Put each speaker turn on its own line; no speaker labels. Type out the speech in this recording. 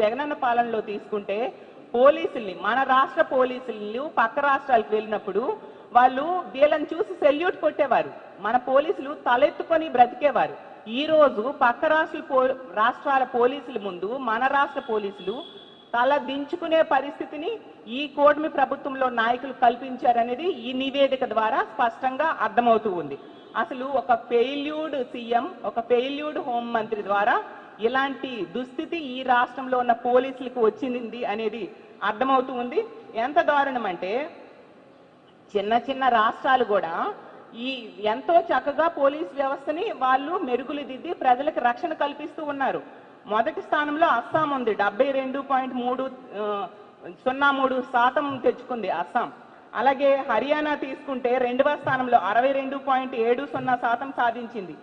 జగనన్న పాలనలో తీసుకుంటే పోలీసుల్ని మన రాష్ట్ర పోలీసులు పక్క రాష్ట్రాలకు వెళ్ళినప్పుడు వాళ్ళు వీళ్ళని చూసి సెల్యూట్ కొట్టేవారు. మన పోలీసులు తలెత్తుకొని బ్రతికేవారు. ఈ రోజు పక్క రాష్ట్రాల పోలీసుల ముందు మన రాష్ట్ర పోలీసులు తల దించుకునే పరిస్థితిని ఈ కూటమి ప్రభుత్వంలో నాయకులు కల్పించారనేది ఈ నివేదిక ద్వారా స్పష్టంగా అర్థమవుతూ ఉంది. అసలు ఒక ఫెయిల్యూర్డ్ సీఎం, ఒక ఫెయిల్యూర్డ్ హోం మంత్రి ద్వారా ఇలాంటి దుస్థితి ఈ రాష్ట్రంలో ఉన్న పోలీసులకు వచ్చింది అనేది అర్థమవుతూ ఉంది. ఎంత దారుణం అంటే చిన్న చిన్న రాష్ట్రాలు కూడా ఈ ఎంతో చక్కగా పోలీస్ వ్యవస్థని వాళ్ళు మెరుగులు దిద్ది ప్రజలకు రక్షణ కల్పిస్తూ ఉన్నారు. మొదటి స్థానంలో అస్సాం ఉంది, 72.03% తెచ్చుకుంది అస్సాం. అలాగే హర్యానా తీసుకుంటే 2వ స్థానంలో 62.70% సాధించింది.